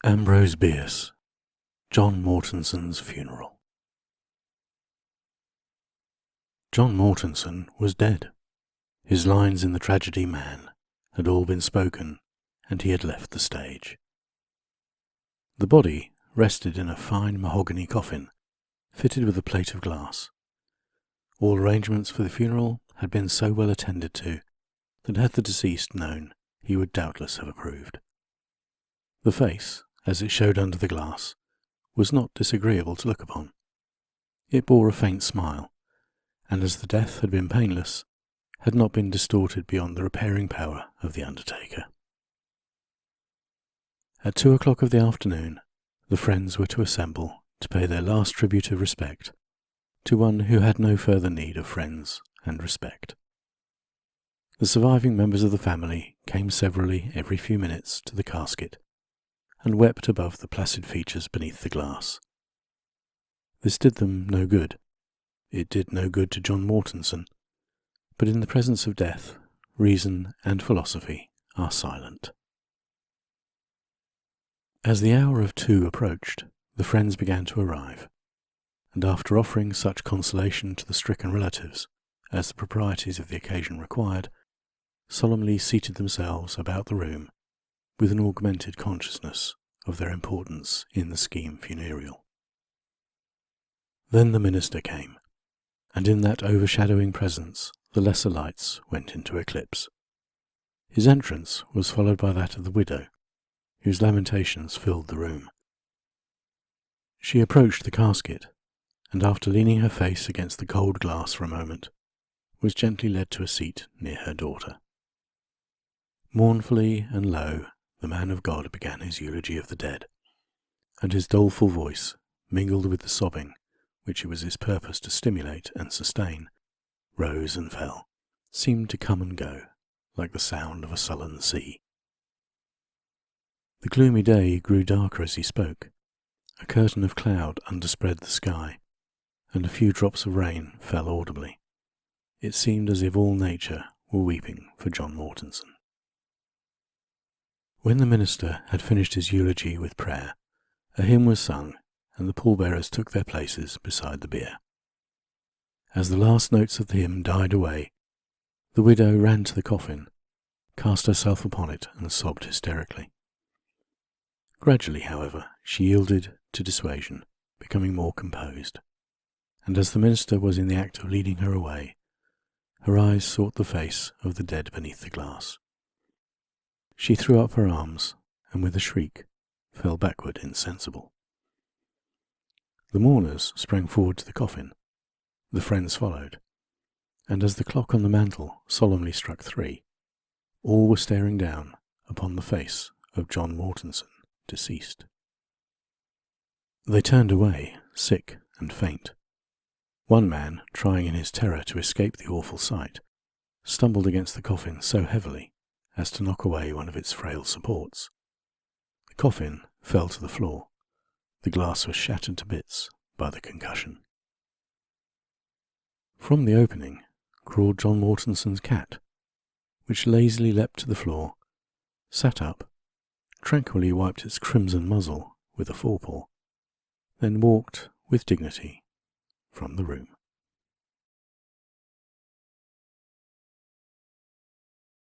Ambrose Bierce, John Mortonson's funeral. John Mortonson was dead. His lines in the tragedy Man had all been spoken, and he had left the stage. The body rested in a fine mahogany coffin, fitted with a plate of glass. All arrangements for the funeral had been so well attended to that had the deceased known, he would doubtless have approved. The face, as it showed under the glass, was not disagreeable to look upon. It bore a faint smile, and as the death had been painless, had not been distorted beyond the repairing power of the undertaker. At 2 o'clock of the afternoon, the friends were to assemble to pay their last tribute of respect to one who had no further need of friends and respect. The surviving members of the family came severally every few minutes to the casket, and wept above the placid features beneath the glass. This did them no good. It did no good to John Mortonson, but in the presence of death, reason and philosophy are silent. As the hour of 2 approached, the friends began to arrive, and after offering such consolation to the stricken relatives as the proprieties of the occasion required, solemnly seated themselves about the room with an augmented consciousness of their importance in the scheme funereal. Then the minister came, and in that overshadowing presence the lesser lights went into eclipse. His entrance was followed by that of the widow, whose lamentations filled the room. She approached the casket, and after leaning her face against the cold glass for a moment, was gently led to a seat near her daughter. Mournfully and low, the man of God began his eulogy of the dead, and his doleful voice, mingled with the sobbing which it was his purpose to stimulate and sustain, rose and fell, seemed to come and go, like the sound of a sullen sea. The gloomy day grew darker as he spoke. A curtain of cloud underspread the sky, and a few drops of rain fell audibly. It seemed as if all nature were weeping for John Mortonson. When the minister had finished his eulogy with prayer, a hymn was sung, and the pallbearers took their places beside the bier. As the last notes of the hymn died away, the widow ran to the coffin, cast herself upon it, and sobbed hysterically. Gradually, however, she yielded to dissuasion, becoming more composed, and as the minister was in the act of leading her away, her eyes sought the face of the dead beneath the glass. She threw up her arms, and with a shriek, fell backward insensible. The mourners sprang forward to the coffin. The friends followed, and as the clock on the mantel solemnly struck 3, all were staring down upon the face of John Mortonson, deceased. They turned away, sick and faint. One man, trying in his terror to escape the awful sight, stumbled against the coffin so heavily as to knock away one of its frail supports. The coffin fell to the floor. The glass was shattered to bits by the concussion. From the opening crawled John Mortonson's cat, which lazily leapt to the floor, sat up, tranquilly wiped its crimson muzzle with a forepaw, then walked with dignity from the room.